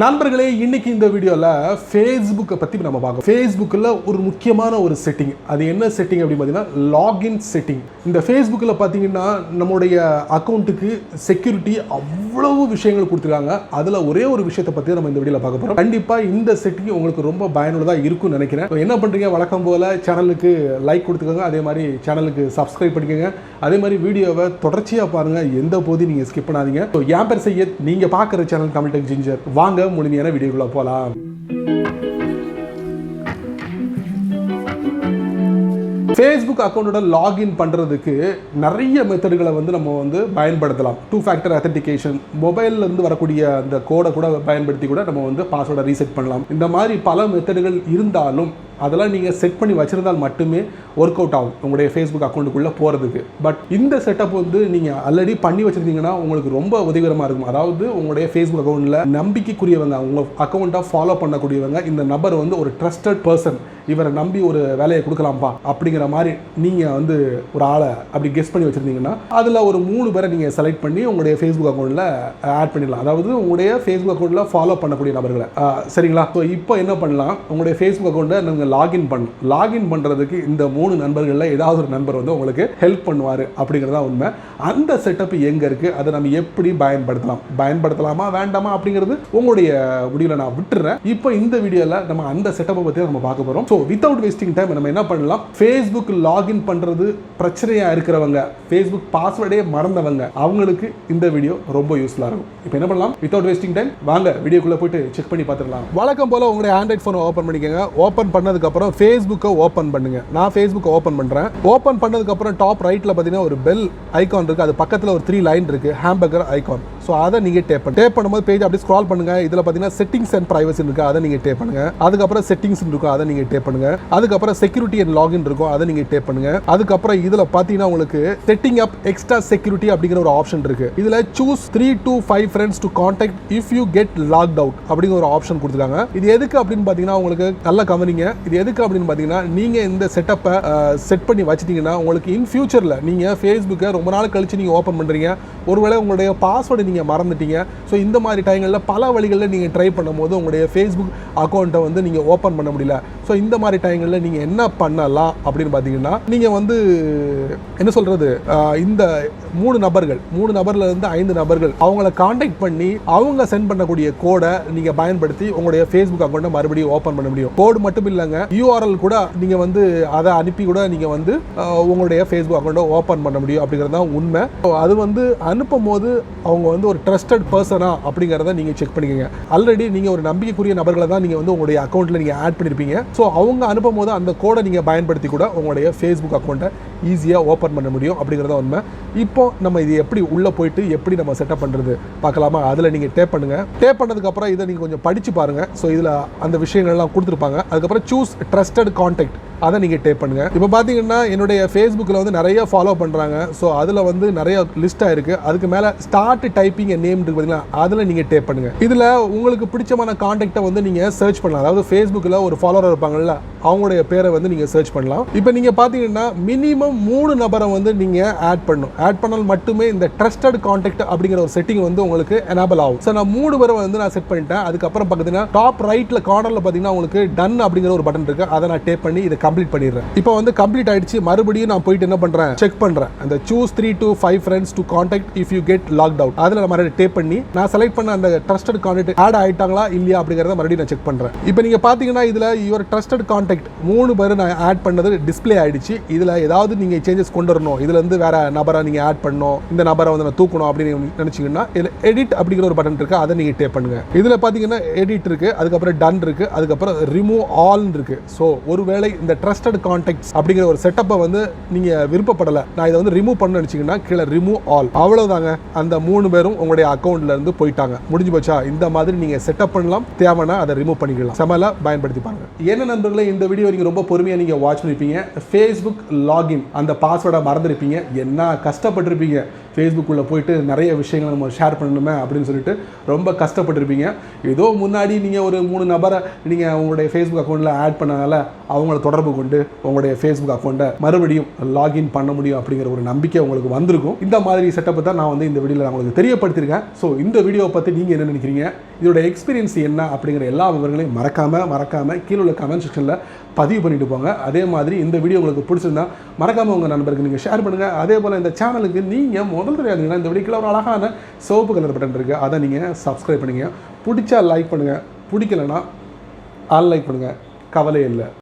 நண்பர்களே, இன்னைக்கு இந்த வீடியோல ஃபேஸ்புக்கை பத்தி நம்ம பார்க்கோம். ஃபேஸ்புக்கில் ஒரு முக்கியமான ஒரு செட்டிங். அது என்ன செட்டிங் அப்படின்னு பார்த்தீங்கன்னா லாகின் செட்டிங். இந்த ஃபேஸ்புக்கில் பார்த்தீங்கன்னா நம்மளுடைய அக்கௌண்ட்டுக்கு செக்யூரிட்டி அவ்வளவு விஷயங்கள் கொடுத்துருக்காங்க. அதில் ஒரே ஒரு விஷயத்தை பற்றி நம்ம இந்த வீடியோவில் பார்க்க போகிறோம். கண்டிப்பாக இந்த செட்டிங் உங்களுக்கு ரொம்ப பயனுள்ளதாக இருக்கும்னு நினைக்கிறேன். என்ன பண்ணுறீங்க, வழக்கம் போல் சேனலுக்கு லைக் கொடுத்துக்கோங்க, அதே மாதிரி சேனலுக்கு சப்ஸ்கிரைப் பண்ணிக்கோங்க, அதே மாதிரி வீடியோவை தொடர்ச்சியாக பாருங்கள், எந்த போதும் நீங்கள் ஸ்கிப் பண்ணாதீங்க. ஸோ என் பேர் சையத், நீங்கள் பார்க்குற சேனல் தமிழ் டெக் ஜிஞ்சர். வாங்க முழுமையான வீடியோக்குள்ள போலாம். ஃபேஸ்புக் அக்கௌண்ட்டோட லாகின் பண்ணுறதுக்கு நிறைய மெத்தடுகளை நம்ம பயன்படுத்தலாம். 2 ஃபேக்டர் அத்தன்டிகேஷன், மொபைல்லேருந்து வரக்கூடிய அந்த கோடை கூட பயன்படுத்தி கூட நம்ம பாஸ்வேர்டை ரீசெட் பண்ணலாம். இந்த மாதிரி பல மெத்தடுகள் இருந்தாலும் அதெல்லாம் நீங்கள் செட் பண்ணி வச்சுருந்தால் மட்டுமே ஒர்க் அவுட் ஆகும் உங்களுடைய ஃபேஸ்புக் அக்கௌண்ட்டுக்குள்ளே போகிறதுக்கு. பட் இந்த செட்டப் நீங்கள் ஆல்ரெடி பண்ணி வச்சுருந்தீங்கன்னா உங்களுக்கு ரொம்ப உதவிகரமாக இருக்கும். அதாவது உங்களுடைய ஃபேஸ்புக் அக்கௌண்ட்டில் நம்பிக்கைக்குரியவங்க, உங்கள் அக்கௌண்ட்டை ஃபாலோ பண்ணக்கூடியவங்க, இந்த நபர் ஒரு ட்ரஸ்டட் பர்சன், இவரை நம்பி ஒரு வேலையை கொடுக்கலாம்ப்பா அப்படிங்கிற மாதிரி நீங்கள் ஒரு ஆளை அப்படி கெஸ் பண்ணி வச்சுருந்தீங்கன்னா அதில் ஒரு 3 பேரை நீங்கள் செலக்ட் பண்ணி உங்களுடைய ஃபேஸ்புக் அக்கௌண்ட்டில் ஆட் பண்ணிடலாம். அதாவது உங்களுடைய ஃபேஸ்புக் அக்கௌண்ட்டில் ஃபாலோ பண்ணக்கூடிய நபர்களை. சரிங்களா? ஸோ இப்போ என்ன பண்ணலாம், உங்களுடைய ஃபேஸ்புக் அக்கௌண்ட்டை நீங்கள் லாகின் பண்ணுறதுக்கு இந்த 3 நண்பர்களில் ஏதாவது ஒரு நண்பர் உங்களுக்கு ஹெல்ப் பண்ணுவார் அப்படிங்கிறதா உண்மை. அந்த செட்டப் எங்கே இருக்குது, அதை நம்ம எப்படி பயன்படுத்தலாமா வேண்டாமா அப்படிங்கிறது உங்களுடைய முடிவில் நான் விட்டுறேன். இப்போ இந்த வீடியோவில் நம்ம அந்த செட்டப்பை பற்றி நம்ம பார்க்க போகிறோம். ஸோ வித்தவுட் வேஸ்டிங் டைம் நம்ம என்ன பண்ணலாம், ஃபேஸ்புக் லாகின் பண்ணுறது பிரச்சனையாக இருக்கிறவங்க, ஃபேஸ்புக் பாஸ்வேர்டே மறந்தவங்க, அவங்களுக்கு இந்த வீடியோ ரொம்ப யூஸ்ஃபுல்லாக இருக்கும். இப்போ என்ன பண்ணலாம், வித்தவுட் வேஸ்டிங் டைம் வாங்க வீடியோக்குள்ளே போயிட்டு செக் பண்ணி பார்த்துடலாம். வழக்கம் போல் உங்களுடைய ஆண்ட்ராய்ட் ஃபோனை ஓப்பன் பண்ணிக்கோங்க. ஓப்பன் பண்ணதுக்கப்புறம் ஃபேஸ்புக்கை ஓப்பன் பண்ணுங்க. நான் ஃபேஸ்புக்கை ஓப்பன் பண்ணுறேன். ஓப்பன் பண்ணதுக்கப்புறம் டாப் ரைட்டில் பார்த்தீங்கன்னா ஒரு பெல் ஐக்கான் இருக்குது. அது பக்கத்தில் ஒரு 3 லைன் இருக்குது, ஹேம்பர்கர் ஐக்கான். ஸோ அதை நீங்கள் டேப் பண்ணும்போது பேஜ் அப்படி ஸ்க்ரால் பண்ணுங்கள். இதில் பார்த்தீங்கன்னா செட்டிங்ஸ் அண்ட் பிரைவசி இருக்குது, அதை நீங்கள் டேப் பண்ணுங்கள். அதுக்கப்புறம் செட்டிங்ஸ் இருக்கும், அதை நீங்கள் டேப் பண்ணுங்கள். அதுக்கப்புறம் செக்யூரிட்டி அண்ட் லாகின் இருக்கும், அதை நீங்கள் டேப் பண்ணுங்கள். அதுக்கப்புறம் இதில் பார்த்தீங்கன்னா உங்களுக்கு செட்டிங் அப் எக்ஸ்ட்ரா செக்யூரிட்டி அப்படிங்கிற ஒரு ஆப்ஷன் இருக்குது. இதில் choose 3 to 5 friends to contact if you get locked out அப்படிங்கிற ஒரு ஆப்ஷன் கொடுத்துருக்காங்க. இது எதுக்கு அப்படின்னு பார்த்தீங்கன்னா உங்களுக்கு நல்லா கவனிங்க. இது எதுக்கு அப்படின்னு பார்த்தீங்கன்னா நீங்கள் இந்த செட்டப்பை செட் பண்ணி வச்சிட்டீங்கன்னா உங்களுக்கு இன் ஃபியூச்சரில் நீங்கள் ஃபேஸ்புக்கை ரொம்ப நாள் கழிச்சு நீங்கள் ஓப்பன் பண்ணுறீங்க, ஒருவேளை உங்களுடைய பாஸ்வேர்டு நீங்கள் மறந்துட்டீங்க. ஸோ இந்த மாதிரி டைங்களில் பல வழிகளில் நீங்கள் ட்ரை பண்ணும்போது உங்களுடைய ஃபேஸ்புக் அக்கௌண்ட்டை நீங்கள் ஓப்பன் பண்ண முடியல. ஸோ இந்த மாதிரி டைங்களில் நீங்கள் என்ன பண்ணலாம் அப்படின்னு பார்த்தீங்கன்னா, நீங்கள் என்ன சொல்கிறது, இந்த 3 நபர்லேருந்து 5 நபர்கள் அவங்கள கான்டாக்ட் பண்ணி அவங்க சென்ட் பண்ணக்கூடிய கோடை நீங்கள் பயன்படுத்தி உங்களுடைய ஃபேஸ்புக் அக்கௌண்ட்டை மறுபடியும் ஓப்பன் பண்ண முடியும். கோடு மட்டும் இல்லைங்க, யூஆர்எல் கூட நீங்கள் அதை அனுப்பி கூட நீங்கள் உங்களுடைய ஃபேஸ்புக் அக்கௌண்ட்டை ஓப்பன் பண்ண முடியும் அப்படிங்கிறது தான் உண்மை. அது அனுப்பும் போது அவங்க ஒரு ட்ரஸ்டட் பர்சனா அப்படிங்கிறத நீங்கள் செக் பண்ணிக்கோங்க. ஆல்ரெடி நீங்கள் ஒரு நம்பிக்கைக்குரிய நபர்களை தான் நீங்கள் உங்களுடைய அக்கௌண்ட்டில் நீங்கள் ஆட் பண்ணியிருப்பீங்க. ஸோ அவங்க அனுப்பும் போது அந்த கோடை நீங்கள் பயன்படுத்தி கூட உங்களுடைய ஃபேஸ்புக் அக்கௌண்ட்டை ஈஸியாக ஓப்பன் பண்ண முடியும் அப்படிங்கிறத உண்மை. இப்போ நம்ம இது எப்படி உள்ளே போயிட்டு எப்படி நம்ம செட்டப் பண்ணுறது பார்க்கலாமா? அதில் நீங்கள் டேப் பண்ணுங்கள். டேப் பண்ணதுக்கப்புறம் இதை நீங்கள் கொஞ்சம் படித்து பாருங்கள். ஸோ இதில் அந்த விஷயங்கள்லாம் கொடுத்துருப்பாங்க. அதுக்கப்புறம் சூஸ் ட்ரஸ்டட் கான்டாக்ட், அதை நீங்கள் டேப் பண்ணுங்கள். இப்போ பார்த்தீங்கன்னா என்னுடைய ஃபேஸ்புக்கில் நிறைய ஃபாலோ பண்ணுறாங்க. ஸோ அதில் நிறைய லிஸ்ட்டாக இருக்குது. அதுக்கு மேலே ஸ்டார்ட் டைப்பிங் எ நேம் இருக்குது பார்த்தீங்களா, அதில் நீங்கள் டேப் பண்ணுங்கள். இதில் உங்களுக்கு பிடிச்சமான கான்டாக்டை நீங்கள் சர்ச் பண்ணலாம். அதாவது ஃபேஸ்புக்கில் ஒரு ஃபாலோவர் இருப்பாங்கல்ல, அவங்களுடைய பேரை நீங்கள் சர்ச் பண்ணலாம். இப்போ நீங்கள் பார்த்தீங்கன்னா மினிமம் 3 நபரை நீங்கள் ஆட் பண்ணால் மட்டுமே இந்த ட்ரஸ்டட் கான்டாக்ட் அப்படிங்கிற ஒரு செட்டிங் உங்களுக்கு எனேபிள் ஆகும். ஸோ நான் 3 பேரை நான் செட் பண்ணிட்டேன். அதுக்கப்புறம் பார்த்தீங்கன்னா டாப் ரைட்டில் கார்னரில் பார்த்தீங்கன்னா உங்களுக்கு டன் அப்படிங்கிற ஒரு பட்டன் இருக்குது, அதை நான் டேப் பண்ணி இதை கம்ப்ளீட் பண்ணிடுறேன். இப்போ கம்ப்ளீட் ஆயிடுச்சு. மறுபடியும் நான் போயிட்டு என்ன பண்றேன், செக் பண்றேன். அந்த choose 3 to 5 friends to contact if you get logged out, அதுல நான் மறுபடியும் டேப் பண்ணி நான் செலக்ட் பண்ண அந்த ட்ரஸ்டட் கான்டாக்ட் ஆட் ஆயிட்டாங்களா இல்லையா அப்படிங்கறத மறுபடியும் நான் செக் பண்றேன். இப்போ நீங்க பாத்தீங்கன்னா இதுல யுவர் ட்ரஸ்டட் கான்டாக்ட் 3 பேர் நான் ஆட் பண்ணது டிஸ்ப்ளே ஆயிடுச்சு. இதுல ஏதாவது நீங்க சேஞ்சஸ் கொண்டு வரணும், இதுல இருந்து வேற நபரை நீங்க ஆட் பண்ணணும், இந்த நபரை நான் தூக்கணும் அப்படின்னு நினைச்சீங்கன்னா எடிட் அப்படிங்கிற ஒரு பட்டன் இருக்கு, அதை நீங்க டேப் பண்ணுங்க. இதுல பாத்தீங்கன்னா எடிட் இருக்கு, அதுக்கப்புறம் டன் இருக்கு, அதுக்கப்புறம் ரிமூவ் ஆல் இருக்கு. ஸோ ஒருவேளை இந்த ட்ரஸ்டட் கான்டாக்ட்ஸ் அப்படிங்கிற ஒரு செட்டப்பை நீங்க விருப்பப்படலை, நான் இதை ரிமூவ் பண்ண நினைச்சீங்கன்னா கீழே ரிமூவ் ஆல், அவ்வளவுதாங்க. அந்த 3 பேரும் உங்களுடைய அக்கௌண்ட்ல இருந்து போயிட்டாங்க, முடிஞ்சு போச்சா? இந்த மாதிரி நீங்க செட்டப் பண்ணலாம், தேவைன்னா அதை ரிமூவ் பண்ணிக்கலாம். சமல பயன்படுத்தி பாருங்க. என்ன நண்பர்களே, இந்த வீடியோ நீங்க ரொம்ப பொறுமையா நீங்க வாட்ச் பண்ணிருப்பீங்க. ஃபேஸ்புக் லாகின் அந்த பாஸ்வேர்டை மறந்துருப்பீங்க, என்ன கஷ்டப்பட்டிருப்பீங்க. ஃபேஸ்புக்குள்ளே போயிட்டு நிறைய விஷயங்களை நம்ம ஷேர் பண்ணணுமே அப்படின்னு சொல்லிட்டு ரொம்ப கஷ்டப்பட்டிருப்பீங்க. ஏதோ முன்னாடி நீங்கள் ஒரு 3 நபரை நீங்கள் உங்களுடைய ஃபேஸ்புக் அக்கௌண்ட்டில் ஆட் பண்ணனால அவங்கள தொடர்பு கொண்டு உங்களுடைய ஃபேஸ்புக் அக்கௌண்ட்டை மறுபடியும் லாகின் பண்ண முடியும் அப்படிங்கிற ஒரு நம்பிக்கை உங்களுக்கு வந்திருக்கும். இந்த மாதிரி செட்டப்பை தான் நான் இந்த வீடியோவில் உங்களுக்கு தெரியப்படுத்தியிருக்கேன். ஸோ இந்த வீடியோவை பற்றி நீங்கள் என்ன நினைக்கிறீங்க, இதோட எக்ஸ்பீரியன்ஸ் என்ன அப்படிங்கிற எல்லா விவரங்களையும் மறக்காமல் கீழே உள்ள கமெண்ட் செக்ஷனில் பதிவு பண்ணிட்டு போங்க. அதே மாதிரி இந்த வீடியோ உங்களுக்கு பிடிச்சிருந்தா மறக்காமல் உங்கள் நண்பருக்கு நீங்கள் ஷேர் பண்ணுங்கள். அதே போல் இந்த சேனலுக்கு நீங்கள் முதல் தடவை இருந்தீங்கன்னா இந்த வீடியோக்கில் ஒரு அழகான சிவப்பு கலர் பட்டன் இருக்குது, அதை நீங்கள் சப்ஸ்கிரைப் பண்ணுங்கள். பிடிச்சா லைக் பண்ணுங்கள், பிடிக்கலைன்னா அன்லைக் பண்ணுங்கள், கவலை இல்லை.